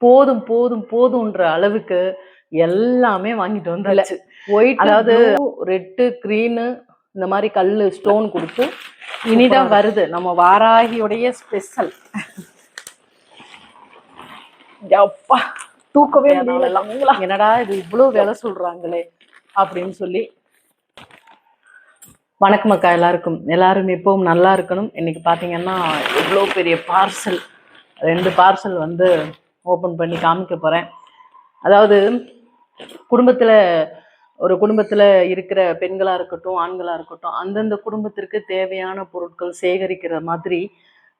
போதும் போதும் போதும்ன்ற அளவுக்கு எல்லாமே வாங்கிட்டு வந்தாச்சு. ஒயிட், அதாவது ரெட்டு, கிரீனு, இந்த மாதிரி கல்லு ஸ்டோன் கொடுத்து இனிதான் வருது நம்ம வாராகியுடைய ஸ்பெஷல். அப்பா தூக்கவே முடியல. என்னடா இது இவ்வளவு வேலை சொல்றாங்களே அப்படின்னு சொல்லி. வணக்கம் அக்கா, எல்லாரும் எப்பவும் நல்லா இருக்கணும். இன்னைக்கு பாத்தீங்கன்னா எவ்வளோ பெரிய பார்சல், 2 பார்சல் வந்து ஓப்பன் பண்ணி காமிக்க போறேன். அதாவது ஒரு குடும்பத்துல இருக்கிற பெண்களா இருக்கட்டும், ஆண்களா இருக்கட்டும், அந்தந்த குடும்பத்திற்கு தேவையான பொருட்கள் சேகரிக்கிற மாதிரி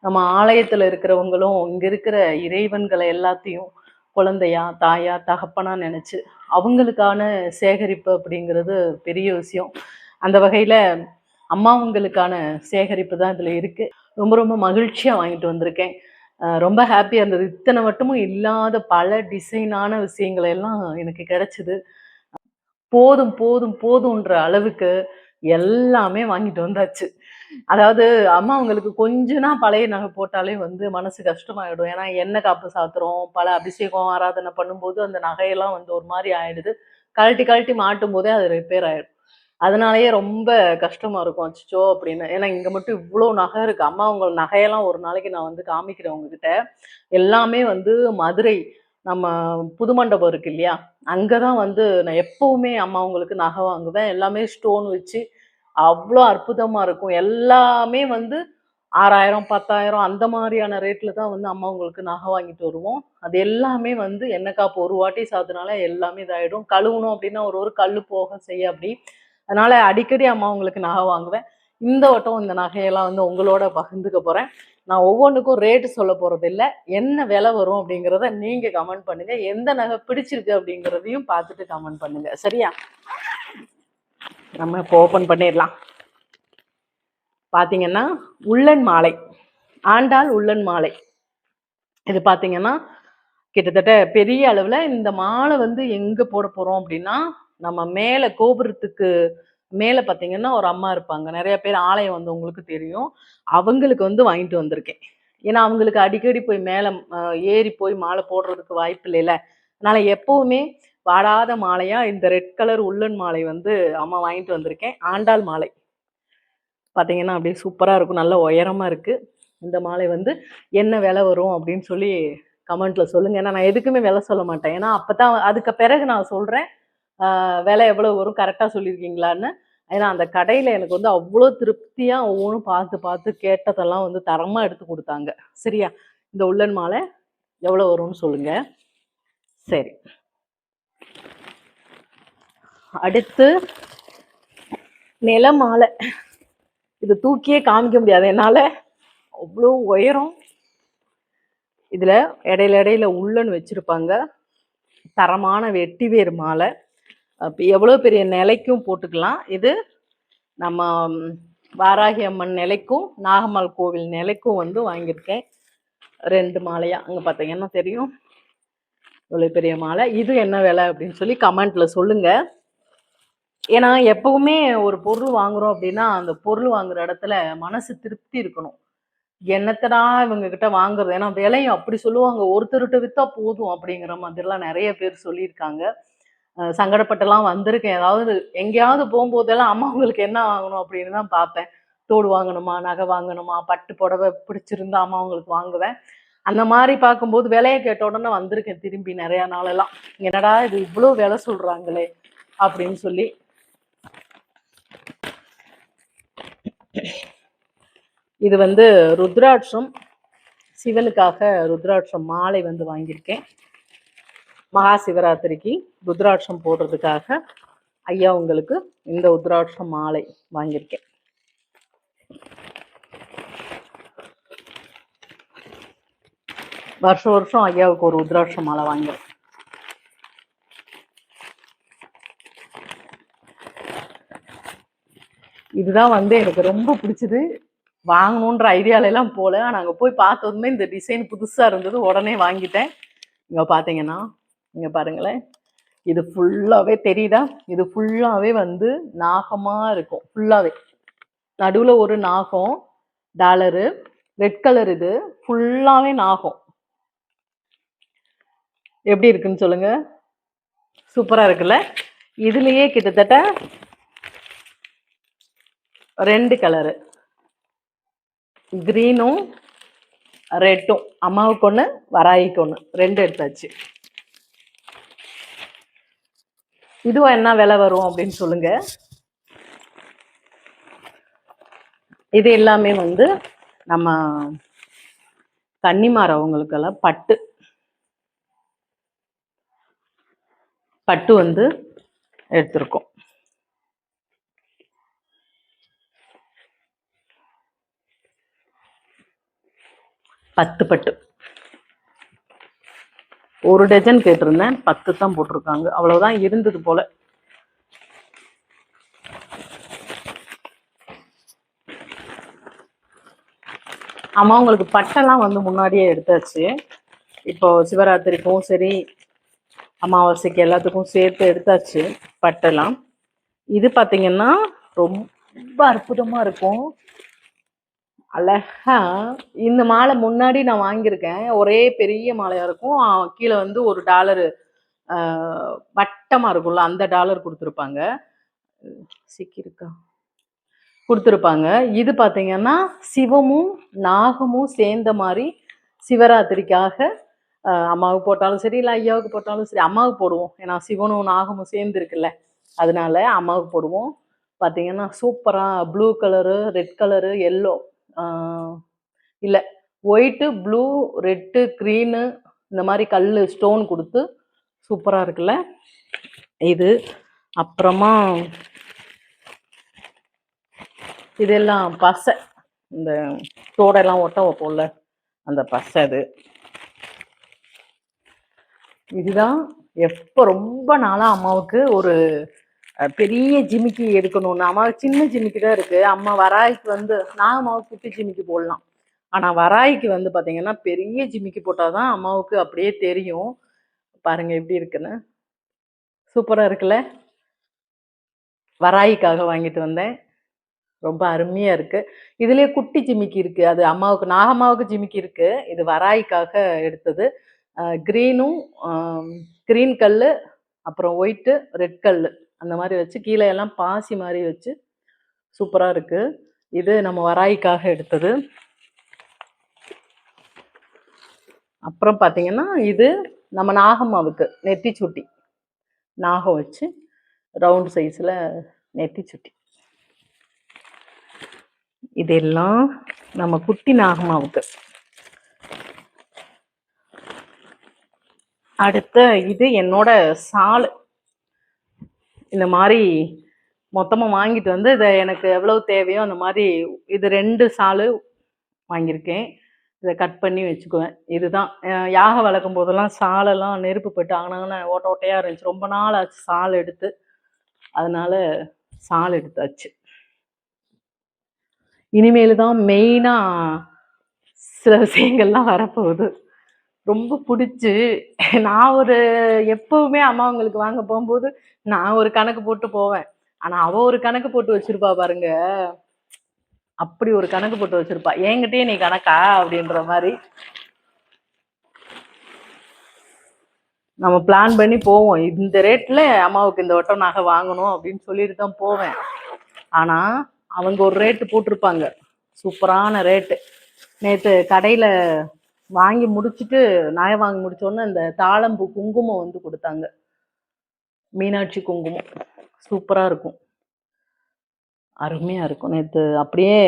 நம்ம ஆலயத்துல இருக்கிறவங்களும் இங்க இருக்கிற இறைவன்களை எல்லாத்தையும் குழந்தையா, தாயா, தகப்பனா நினைச்சு அவங்களுக்கான சேகரிப்பு அப்படிங்கிறது பெரிய விஷயம். அந்த வகையில அம்மாவங்களுக்கான சேகரிப்பு தான் இதுல இருக்கு. ரொம்ப ரொம்ப மகிழ்ச்சியா வாங்கிட்டு வந்திருக்கேன். ரொம்ப ஹாப்பியா இருந்தது. இத்தனை வட்டமும் இல்லாத பல டிசைனான விஷயங்கள் எல்லாம் எனக்கு கிடைச்சது. போதும் போதும் போதும்ன்ற அளவுக்கு எல்லாமே வாங்கிட்டு வந்தாச்சு. அதாவது அம்மா அவங்களுக்கு கொஞ்சனா பழைய நகை போட்டாலே வந்து மனசு கஷ்டமாயிடும். ஏன்னா எண்ணெய் காப்பு சாத்துறோம், பல அபிஷேகம் ஆராதனை பண்ணும்போது அந்த நகையெல்லாம் வந்து ஒரு மாதிரி ஆயிடுது. கழட்டி கழட்டி மாட்டும் போதே அது ரிப்பேர் ஆயிடும். அதனாலயே ரொம்ப கஷ்டமா இருக்கும். அச்சோ அப்படின்னு. ஏன்னா இங்க மட்டும் இவ்வளோ நகை இருக்கு. அம்மா அவங்க நகையெல்லாம் ஒரு நாளைக்கு நான் வந்து காமிக்கிறேன் உங்ககிட்ட. எல்லாமே வந்து மதுரை நம்ம புது மண்டபம் இருக்கு இல்லையா, அங்கதான் வந்து நான் எப்பவுமே அம்மா அவங்களுக்கு நகை வாங்குவேன். எல்லாமே ஸ்டோன் வச்சு அவ்வளோ அற்புதமா இருக்கும். எல்லாமே வந்து 6000 10,000 அந்த மாதிரியான ரேட்ல தான் வந்து அம்மா அவங்களுக்கு நகை வாங்கிட்டு வருவோம். அது எல்லாமே வந்து எண்ணெய் காப்பு ஒரு வாட்டி சாத்தினால எல்லாமே இதாயிடும். கழுவணும் அப்படின்னா ஒரு கல்லு போக செய்ய அப்படி. அதனால அடிக்கடி அம்மா அவங்களுக்கு நகை வாங்குவேன். இந்த வட்டம் இந்த நகையெல்லாம் வந்து உங்களோட பகிர்ந்துக்க போறேன். நான் ஒவ்வொன்றுக்கும் ரேட்டு சொல்ல போறது இல்லை, என்ன விலை வரும் அப்படிங்கிறத நீங்க கமெண்ட் பண்ணுங்க. எந்த நகை பிடிச்சிருக்கு அப்படிங்கிறதையும் பார்த்துட்டு கமெண்ட் பண்ணுங்க. சரியா? நம்ம இப்போ ஓப்பன் பண்ணிடலாம். பாத்தீங்கன்னா உள்ளன் மாலை, ஆண்டாள் உள்ளன் மாலை. இது பாத்தீங்கன்னா கிட்டத்தட்ட பெரிய அளவுல இந்த மாலை வந்து எங்க போட போறோம் அப்படின்னா, நம்ம மேல கோபுரத்துக்கு மேல பாத்தீங்கன்னா ஒரு அம்மா இருப்பாங்க. நிறைய பேர் ஆலயம் வந்து உங்களுக்கு தெரியும். அவங்களுக்கு வந்து வாங்கிட்டு வந்திருக்கேன். ஏன்னா அவங்களுக்கு அடிக்கடி போய் மேல ஏறி போய் மாலை போடுறதுக்கு வாய்ப்பு இல்லைல்ல. அதனால எப்பவுமே வாடாத மாலையா இந்த ரெட் கலர் உள்ளன் மாலை வந்து அம்மா வாங்கிட்டு வந்திருக்கேன். ஆண்டாள் மாலை பாத்தீங்கன்னா அப்படியே சூப்பரா இருக்கும், நல்ல உயரமா இருக்கு. இந்த மாலை வந்து என்ன விலை வரும் அப்படின்னு சொல்லி கமெண்ட்ல சொல்லுங்க. ஏன்னா நான் எதுக்குமே விலை சொல்ல மாட்டேன். ஏன்னா அப்பதான் அதுக்கு பிறகு நான் சொல்றேன் விலை எவ்வளவு வரும் கரெக்டா சொல்லியிருக்கீங்களான்னு. ஏன்னா அந்த கடையில எனக்கு வந்து அவ்வளோ திருப்தியா ஒவ்வொன்றும் பார்த்து பார்த்து கேட்டதெல்லாம் வந்து தரமா எடுத்து கொடுத்தாங்க. சரியா? இந்த உள்ளன் மாலை எவ்வளவு வரும்னு சொல்லுங்க. சரி, அடுத்து நில மாலை. இது தூக்கியே காமிக்க முடியாது என்னால, அவ்வளோ உயரம். இதுல இடையில உள்ளன் வச்சிருப்பாங்க. தரமான வெட்டி வேர் மாலை. எவ்வளவு பெரிய நிலைக்கும் போட்டுக்கலாம். இது நம்ம வாராகி அம்மன் நிலைக்கும் நாகம்மாள் கோவில் நிலைக்கும் வந்து வாங்கியிருக்கேன் 2 மாலையா. அங்க பாத்தீங்கன்னா தெரியும் இவ்வளவு பெரிய மாலை. இது என்ன விலை அப்படின்னு சொல்லி கமெண்ட்ல சொல்லுங்க. ஏன்னா எப்பவுமே ஒரு பொருள் வாங்குறோம் அப்படின்னா அந்த பொருள் வாங்குற இடத்துல மனசு திருப்தி இருக்கணும். என்னத்தடா இவங்க கிட்ட வாங்குறது, ஏன்னா விலையும் அப்படி சொல்லுவாங்க, ஒருத்தருட்ட வித்தா போதும் அப்படிங்கிற மாதிரிலாம் நிறைய பேர் சொல்லியிருக்காங்க. சங்கடப்பட்டெல்லாம் வந்திருக்கேன். ஏதாவது எங்கேயாவது போகும்போதெல்லாம் அம்மா அவங்களுக்கு என்ன வாங்கணும் அப்படின்னு தான் பார்ப்பேன். தோடு வாங்கணுமா, நகை வாங்கணுமா, பட்டு புடவை பிடிச்சிருந்தா அம்மா அவங்களுக்கு வாங்குவேன். அந்த மாதிரி பார்க்கும்போது விலையை கேட்ட உடனே வந்திருக்கேன் திரும்பி நிறைய நாளெல்லாம். என்னடா இது இவ்வளோ விலை சொல்றாங்களே அப்படின்னு சொல்லி. இது வந்து ருத்ராட்சம், சிவனுக்காக ருத்ராட்சம் மாலை வந்து வாங்கியிருக்கேன். மகா சிவராத்திரிக்கு ருத்ராட்சம் போடுறதுக்காக ஐயா உங்களுக்கு இந்த ருத்ராட்சம் மாலை வாங்கியிருக்கேன். வருஷம் ஐயாவுக்கு ஒரு ருத்ராட்சம் மாலை வாங்கியிருக்கேன். இதுதான் வந்து எனக்கு ரொம்ப பிடிச்சது. வாங்கணுன்ற ஐடியால எல்லாம் போல, நாங்க போய் பார்த்ததுமே இந்த டிசைன் புதுசா இருந்தது, உடனே வாங்கிட்டேன். இங்க பாத்தீங்கன்னா இங்க பாருங்களேன், இது ஃபுல்லாவே தெரியுதா, இது ஃபுல்லாவே வந்து நாகமா இருக்கும். ஃபுல்லாவே நடுவுல ஒரு நாகம் டாலரு, ரெட் கலர். இது ஃபுல்லாவே நாகம். எப்படி இருக்குன்னு சொல்லுங்க. சூப்பரா இருக்குல்ல. இதுலயே கிட்டத்தட்ட 2 கலரு, கிரீனும் ரெட்டும். அம்மாவுக்கு ஒண்ணு, வராயிக்கு ஒண்ணு, 2 எடுத்தாச்சு. இதுவும் என்ன விலை வரும் அப்படின்னு சொல்லுங்க. இது எல்லாமே வந்து நம்ம கன்னிமார் அவங்களுக்கெல்லாம் பட்டு வந்து எடுத்திருக்கோம். பட்டு 1 டஜன் கேட்டிருந்தேன், 10 தான் போட்டிருக்காங்க. அவ்வளவுதான் இருந்தது போல. அம்மா உங்களுக்கு பட்டெல்லாம் வந்து முன்னாடியே எடுத்தாச்சு. இப்போ சிவராத்திரிக்கும் சரி, அமாவாசைக்கு எல்லாத்துக்கும் சேர்த்து எடுத்தாச்சு பட்டெல்லாம். இது பார்த்தீங்கன்னா ரொம்ப அற்புதமா இருக்கும். அழகா இந்த மாலை முன்னாடி நான் வாங்கியிருக்கேன். ஒரே பெரிய மாலையா இருக்கும். கீழே வந்து ஒரு டாலரு வட்டமா இருக்கும்ல, அந்த டாலர் கொடுத்துருப்பாங்க. சிக்கிருக்கா கொடுத்துருப்பாங்க. இது பார்த்தீங்கன்னா சிவமும் நாகமும் சேர்ந்த மாதிரி சிவராத்திரிக்காக அம்மாவுக்கு போட்டாலும் சரி, இல்லை ஐயாவுக்கு போட்டாலும் சரி. அம்மாவுக்கு போடுவோம், ஏன்னா சிவனும் நாகமும் சேர்ந்து இருக்குல்ல, அதனால அம்மாவுக்கு போடுவோம். பார்த்தீங்கன்னா சூப்பராக blue colour, red colour, yellow, இல்லை ஒயிட்டு, ப்ளூ, ரெட்டு, க்ரீனு, இந்த மாதிரி கல் ஸ்டோன் கொடுத்து சூப்பராக இருக்குல்ல இது. அப்புறமா இதெல்லாம் பசை, இந்த தோடெல்லாம் ஒட்ட வைப்போம்ல, அந்த பசை. இதுதான் எப்போ ரொம்ப நாளாக அம்மாவுக்கு ஒரு பெரிய ஜிமிக்கி எடுக்கணும்னு. அம்மாவுக்கு சின்ன ஜிமிக்கி தான் இருக்குது. அம்மா வராய்க்கு வந்து நான் அம்மாவுக்கு குட்டி ஜிமிக்கி போடலாம், ஆனால் வராய்க்கு வந்து பார்த்தீங்கன்னா பெரிய ஜிமிக்கி போட்டால் தான் அம்மாவுக்கு அப்படியே தெரியும். பாருங்க எப்படி இருக்குன்னு, சூப்பராக இருக்குல்ல. வராய்க்காக வாங்கிட்டு வந்தேன், ரொம்ப அருமையாக இருக்குது. இதுலேயே குட்டி ஜிமிக்கி இருக்குது, அது அம்மாவுக்கு, நாகம்மாவுக்கு ஜிமிக்கி இருக்குது. இது வராய்க்காக எடுத்தது. க்ரீனும், க்ரீன் கல், அப்புறம் ஒயிட்டு, ரெட் கல், அந்த மாதிரி வச்சு கீழே எல்லாம் பாசி மாதிரி வச்சு சூப்பராக இருக்குது. இது நம்ம வராய்க்காக எடுத்தது. அப்புறம் பார்த்தீங்கன்னா இது நம்ம நாகம்மாவுக்கு நெத்தி சுட்டி, நாகம் வச்சு ரவுண்ட் சைஸில் நெத்தி சுட்டி. இதெல்லாம் நம்ம குட்டி நாகம்மாவுக்கு. அடுத்த இது என்னோட சால். இந்த மாதிரி மொத்தமாக வாங்கிட்டு வந்து இதை எனக்கு எவ்வளோ தேவையோ அந்த மாதிரி இது 2 சால் வாங்கியிருக்கேன். இதை கட் பண்ணி வச்சுக்குவேன். இதுதான் யாகம் வளர்க்கும் போதெல்லாம் சாலெல்லாம் நெருப்பு போட்டு ஆனாங்கன்னா ஓட்ட ஓட்டையாக இருந்துச்சு. ரொம்ப நாள் ஆச்சு சால் எடுத்து, அதனால சால் எடுத்தாச்சு. இனிமேல் தான் மெயினாக சில விஷயங்கள்லாம் வரப்போகுது. ரொம்ப பிடிச்சி நான் எப்பவுமே அம்மாவங்களுக்கு வாங்க போகும்போது நான் ஒரு கணக்கு போட்டு போவேன். ஆனால் அவள் ஒரு கணக்கு போட்டு வச்சிருப்பா பாருங்க, அப்படி ஒரு கணக்கு போட்டு வச்சிருப்பா. என்கிட்டயே நீ கணக்கா அப்படின்ற மாதிரி. நம்ம பிளான் பண்ணி போவோம், இந்த ரேட்ல அம்மாவுக்கு இந்த வட்டம் நகை வாங்கணும் அப்படின்னு சொல்லிட்டு தான் போவேன். ஆனா அவங்க ஒரு ரேட்டு போட்டிருப்பாங்க, சூப்பரான ரேட்டு. நேற்று கடையில் வாங்கி முடிச்சுட்டு, நகை வாங்கி முடிச்சோடனே இந்த தாழம்பூ குங்குமம் வந்து கொடுத்தாங்க, மீனாட்சி குங்குமம். சூப்பராக இருக்கும், அருமையாக இருக்கும். நேற்று அப்படியே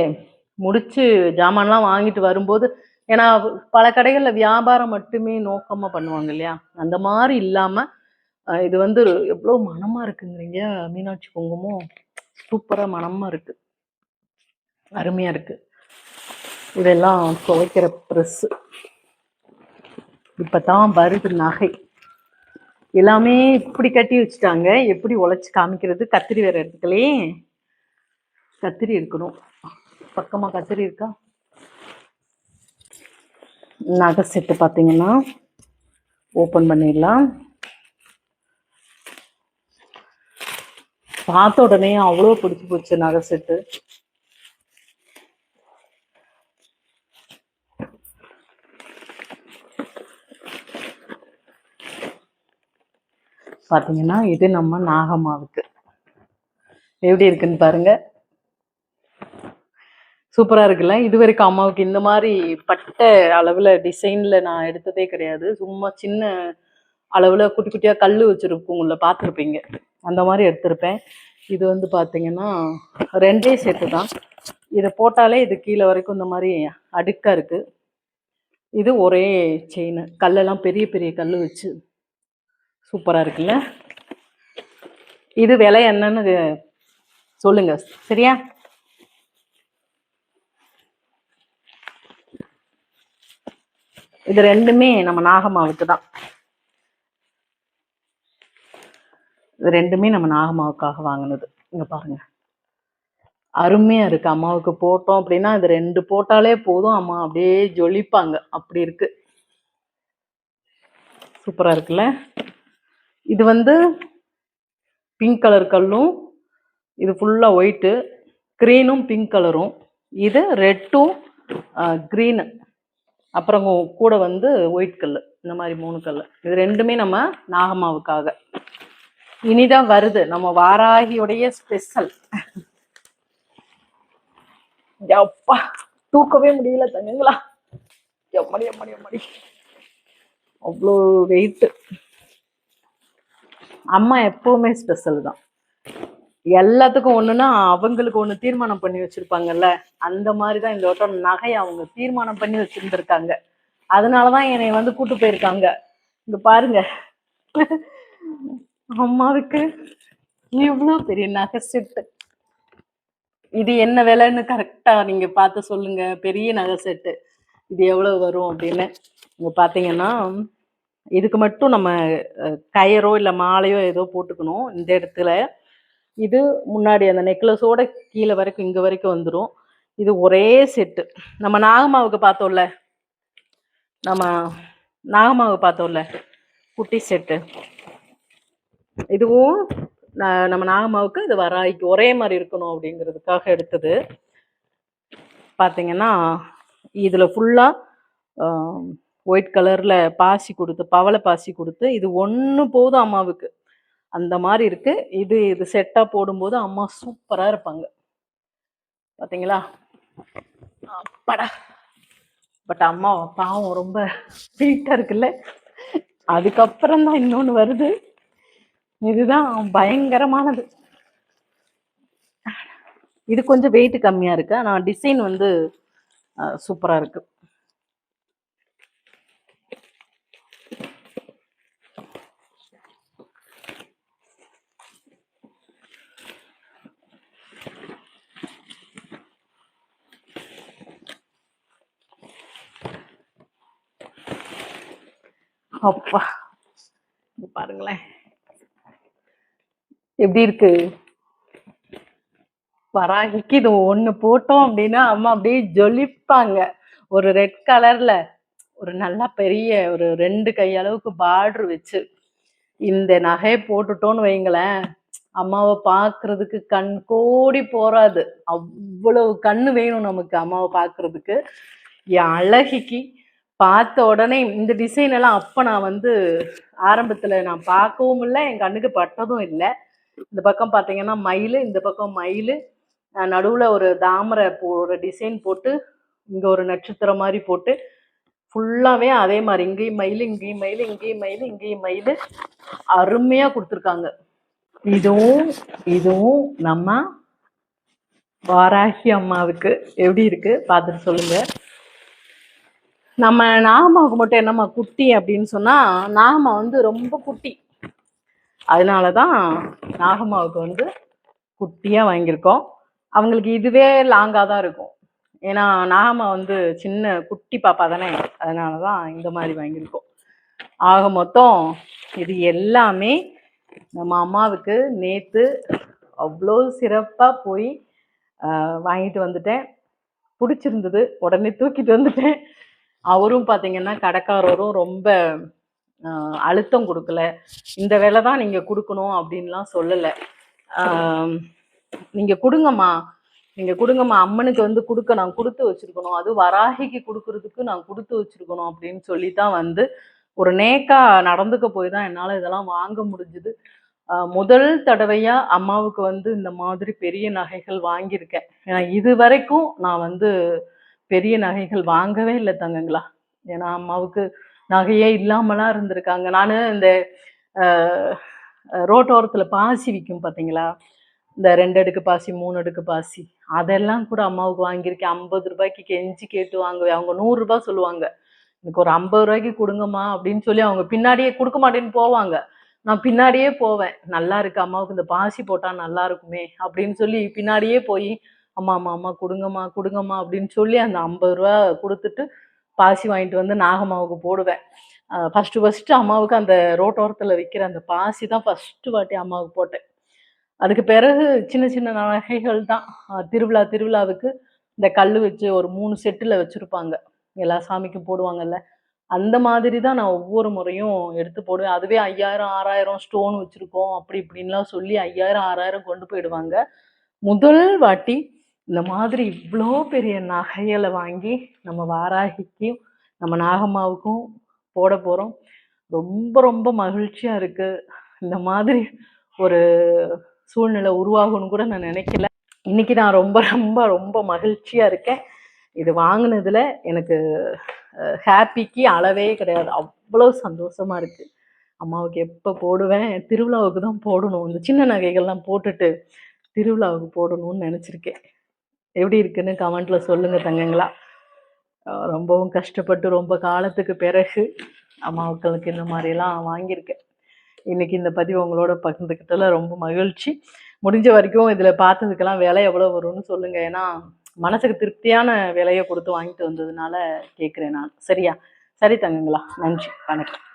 முடிச்சு ஜாமான்லாம் வாங்கிட்டு வரும்போது, ஏன்னா பல கடைகளில் வியாபாரம் மட்டுமே நோக்கமாக பண்ணுவாங்க இல்லையா, அந்த மாதிரி இல்லாமல் இது வந்து எவ்வளோ மனமாக இருக்குங்கிறீங்க. மீனாட்சி குங்குமம் சூப்பராக மனமாக இருக்குது, அருமையாக இருக்குது. இதெல்லாம் துவைக்கிற ப்ரெஸ்ஸு. இப்போ தான் வருது நகை எல்லாமே இப்படி கட்டி வச்சுட்டாங்க. எப்படி உழைச்சி காமிக்கிறது? கத்திரி வேற எடுத்துக்கலே, கத்திரி இருக்கணும். பக்கமாக கத்திரி இருக்கா? நகை செட்டு பார்த்தீங்கன்னா ஓப்பன் பண்ணிடலாம். பார்த்த உடனே அவ்வளோ பிடிச்சி போச்சு நகை செட்டு. பார்த்தீங்கன்னா இது நம்ம நாகம்மாவுக்கு எப்படி இருக்குன்னு பாருங்க. சூப்பரா இருக்குல்ல. இது வரைக்கும் அம்மாவுக்கு இந்த மாதிரி பட்ட அளவுல டிசைன்ல நான் எடுத்ததே கிடையாது. சும்மா சின்ன அளவுல குட்டி குட்டியா கல் வச்சிருப்போம்ல, பார்த்துருப்பீங்க. அந்த மாதிரி எடுத்திருப்பேன். இது வந்து பார்த்தீங்கன்னா 2 செட்டு தான். இதை போட்டாலே இது கீழே வரைக்கும் இந்த மாதிரி அடுக்கா இருக்கு. இது ஒரே செயின், கல்லெல்லாம் பெரிய பெரிய கல் வச்சு சூப்பரா இருக்குல்ல. இது விலை என்னன்னு சொல்லுங்க சரியா? இது ரெண்டுமே நம்ம நாகம்மாவுக்கு தான். இது ரெண்டுமே நம்ம நாகம்மாவுக்காக வாங்கினது. இங்க பாருங்க, அருமையா இருக்கு. அம்மாவுக்கு போட்டோம் அப்படின்னா இது 2 போட்டாலே போதும், அம்மா அப்படியே ஜொலிப்பாங்க. அப்படி இருக்கு, சூப்பரா இருக்குல்ல. இது வந்து பிங்க் கலர் கல்லும், இது ஃபுல்லா ஒயிட்டு, கிரீனும் பிங்க் கலரும், இது ரெட்டும் கிரீனு, அப்புறம் கூட வந்து ஒயிட் கல். இந்த மாதிரி 3 கல். இது ரெண்டுமே நம்ம நாகம்மாவுக்காக. இனிதான் வருது நம்ம வாராகியுடைய ஸ்பெஷல். அப்பா தூக்கவே முடியல தங்கங்களா. எம்மடி எம்மடி எம்மடி, அவ்வளோ வெயிட். அம்மா எப்பவுமே ஸ்பெஷல் தான். எல்லாத்துக்கும் ஒண்ணுன்னா அவங்களுக்கு ஒண்ணு தீர்மானம் பண்ணி வச்சிருப்பாங்கல்ல, அந்த மாதிரிதான் இந்த வட்டம் நகையை அவங்க தீர்மானம் பண்ணி வச்சிருந்திருக்காங்க. அதனாலதான் என்னை வந்து கூட்டு போயிருக்காங்க. இங்க பாருங்க, அம்மாவுக்கு இவ்வளவு பெரிய நகை செட்டு. இது என்ன விலைன்னு கரெக்டா நீங்க பார்த்து சொல்லுங்க. பெரிய நகை செட்டு இது எவ்வளவு வரும் அப்படின்னு. இங்க பாத்தீங்கன்னா இதுக்கு மட்டும் நம்ம கயிறோ இல்ல மாலையோ ஏதோ போட்டுக்கணும் இந்த இடத்துல. இது முன்னாடி அந்த நெக்லஸோட கீழே வரைக்கும் இங்க வரைக்கும் வந்துடும். இது ஒரே செட்டு. நம்ம நாகம்மாவுக்கு பார்த்தோம்ல, நம்ம நாகம்மாவுக்கு பார்த்தோம்ல குட்டி செட்டு, இதுவும் நம்ம நாகம்மாவுக்கு இது வராய்க்கு ஒரே மாதிரி இருக்கணும் அப்படிங்கிறதுக்காக எடுத்தது. பார்த்தீங்கன்னா இதுல ஃபுல்லா ஒயிட் கலர்ல பாசி கொடுத்து, பவளை பாசி கொடுத்து, இது ஒன்று போதும் அம்மாவுக்கு, அந்த மாதிரி இருக்கு. இது இது செட்டா போடும்போது அம்மா சூப்பரா இருப்பாங்க. பாத்தீங்களா? அப்படா. பட் அம்மா பாவம் ரொம்ப வீட்டா இருக்குல்ல. அதுக்கப்புறம் தான் இன்னொன்னு வருது, இதுதான் பயங்கரமானது. இது கொஞ்சம் வெயிட் கம்மியா இருக்கு, ஆனா டிசைன் வந்து சூப்பரா இருக்கு. அப்பா பாருங்களேன் எப்படி இருக்கு. வராகிக்கு இது ஒண்ணு போட்டோம் அப்படின்னா அம்மா அப்படியே ஜொலிப்பாங்க. ஒரு ரெட் கலர்ல ஒரு நல்லா பெரிய ஒரு 2 கை அளவுக்கு பார்டர் வச்சு இந்த நகையை போட்டுட்டோன்னு வைங்களேன், அம்மாவை பாக்குறதுக்கு கண் கோடி போறாது. அவ்வளவு கண்ணு வேணும் நமக்கு அம்மாவை பாக்குறதுக்கு. என் அழகிக்கு பார்த்த உடனே இந்த டிசைன் எல்லாம் அப்ப நான் வந்து ஆரம்பத்துல நான் பார்க்கவும் இல்லை, என் கண்ணுக்கு பட்டதும் இல்லை. இந்த பக்கம் பார்த்தீங்கன்னா மயில், இந்த பக்கம் மயில், நடுவுல ஒரு தாமரை ஒரு டிசைன் போட்டு, இங்க ஒரு நட்சத்திரம் மாதிரி போட்டு, ஃபுல்லாவே அதே மாதிரி இங்கேயும் மயில், இங்கேயும் மயில், இங்கேயும் மயில், இங்கேயும் மயில், அருமையா கொடுத்துருக்காங்க. இதுவும் இதுவும் நம்ம வாராகி அம்மாவுக்கு எப்படி இருக்கு பார்த்துட்டு சொல்லுங்க. நம்ம நாகம்மாவுக்கு மட்டும் என்னம்மா குட்டி அப்படின்னு சொன்னா, நாகம்மா வந்து ரொம்ப குட்டி, அதனாலதான் நாகம்மாவுக்கு வந்து குட்டியா வாங்கியிருக்கோம். அவங்களுக்கு இதுவே லாங்கா தான் இருக்கும், ஏன்னா நாகம்மா வந்து சின்ன குட்டி பாப்பா தானே, அதனாலதான் இந்த மாதிரி வாங்கியிருக்கோம். ஆக மொத்தம் இது எல்லாமே நம்ம அம்மாவுக்கு நேத்து அவ்வளோ சிறப்பா போய் வாங்கிட்டு வந்துட்டேன். பிடிச்சிருந்தது, உடனே தூக்கிட்டு வந்துட்டேன். அவரும் பார்த்தீங்கன்னா கடைக்காரரும் ரொம்ப அழுத்தம் கொடுக்கல, இந்த வேலை தான் நீங்க கொடுக்கணும் அப்படின்லாம் சொல்லலை. நீங்க கொடுங்கம்மா, நீங்க கொடுங்கம்மா, அம்மனுக்கு வந்து கொடுக்க நான் கொடுத்து வச்சிருக்கணும், அது வராகிக்கு கொடுக்கறதுக்கு நான் கொடுத்து வச்சிருக்கணும் அப்படின்னு சொல்லித்தான் வந்து ஒரு நேக்கா நடந்துக்க போய் தான் என்னால் இதெல்லாம் வாங்க முடிஞ்சுது. முதல் தடவையா அம்மாவுக்கு வந்து இந்த மாதிரி பெரிய நகைகள் வாங்கியிருக்கேன். ஏன்னா இதுவரைக்கும் நான் வந்து பெரிய நகைகள் வாங்கவே இல்லை தங்கங்களா. ஏன்னா அம்மாவுக்கு நகையே இல்லாமலாம் இருந்திருக்காங்க. நான் இந்த ரோட்டோரத்தில் பாசி விற்கும் பார்த்தீங்களா, இந்த 2 அடுக்கு பாசி 3 அடுக்கு பாசி அதெல்லாம் கூட அம்மாவுக்கு வாங்கியிருக்கேன். 50 ரூபாய்க்கு கெஞ்சி கேட்டு வாங்குவேன். அவங்க 100 ரூபாய் சொல்லுவாங்க. எனக்கு ஒரு 50 ரூபாய்க்கு கொடுங்கம்மா அப்படின்னு சொல்லி அவங்க பின்னாடியே கொடுக்க மாட்டேன்னு போவாங்க. நான் பின்னாடியே போவேன். நல்லா இருக்கு அம்மாவுக்கு இந்த பாசி போட்டா நல்லா இருக்குமே அப்படின்னு சொல்லி பின்னாடியே போய் அம்மா அம்மா அம்மா கொடுங்கம்மா கொடுங்கம்மா அப்படின்னு சொல்லி அந்த 50 ரூபா கொடுத்துட்டு பாசி வாங்கிட்டு வந்து நாகம்மாவுக்கு போடுவேன். ஃபர்ஸ்ட் அம்மாவுக்கு அந்த ரோட்டோரத்தில் விற்கிற அந்த பாசி தான் ஃபர்ஸ்ட் வாட்டி அம்மாவுக்கு போட்டேன். அதுக்கு பிறகு சின்ன சின்ன நகைகள் தான். திருவிழாவுக்கு இந்த கல் வச்சு ஒரு 3 செட்டில் வச்சுருப்பாங்க, எல்லா சாமிக்கும் போடுவாங்கல்ல, அந்த மாதிரி தான் நான் ஒவ்வொரு முறையும் எடுத்து போடுவேன். அதுவே 5000 6000 ஸ்டோன் வச்சுருக்கோம் அப்படி இப்படின்லாம் சொல்லி 5000 6000 கொண்டு போயிடுவாங்க. முதல் வாட்டி இந்த மாதிரி இவ்வளோ பெரிய நகைகளை வாங்கி நம்ம வாராகிக்கும் நம்ம நாகம்மாவுக்கும் போட போகிறோம். ரொம்ப ரொம்ப மகிழ்ச்சியாக இருக்குது. இந்த மாதிரி ஒரு சூழ்நிலை உருவாகும்னு கூட நான் நினைக்கல. இன்னைக்கு நான் ரொம்ப ரொம்ப ரொம்ப மகிழ்ச்சியாக இருக்கேன். இது வாங்கினதுல எனக்கு ஹாப்பிக்கு அளவே கிடையாது. அவ்வளோ சந்தோஷமாக இருக்குது. அம்மாவுக்கு எப்போ போடுவேன், திருவிழாவுக்கு தான் போடணும். இந்த சின்ன நகைகள்லாம் போட்டுட்டு திருவிழாவுக்கு போடணும்னு நினச்சிருக்கேன். எப்படி இருக்குன்னு கமெண்ட்டில் சொல்லுங்கள் தங்கங்களா. ரொம்பவும் கஷ்டப்பட்டு ரொம்ப காலத்துக்கு பிறகு அம்மாவுக்களுக்கு இந்த மாதிரிலாம் வாங்கியிருக்கேன். இன்றைக்கி இந்த பதிவு உங்களோட பகிர்ந்துக்கிட்டதில் ரொம்ப மகிழ்ச்சி. முடிஞ்ச வரைக்கும் இதில் பார்த்ததுக்கெல்லாம் விலை எவ்வளோ வரும்னு சொல்லுங்கள். ஏன்னா மனசுக்கு திருப்தியான விலையை கொடுத்து வாங்கிட்டு வந்ததுனால கேட்குறேன் நான். சரியா? சரி தங்கங்களா, நன்றி, வணக்கம்.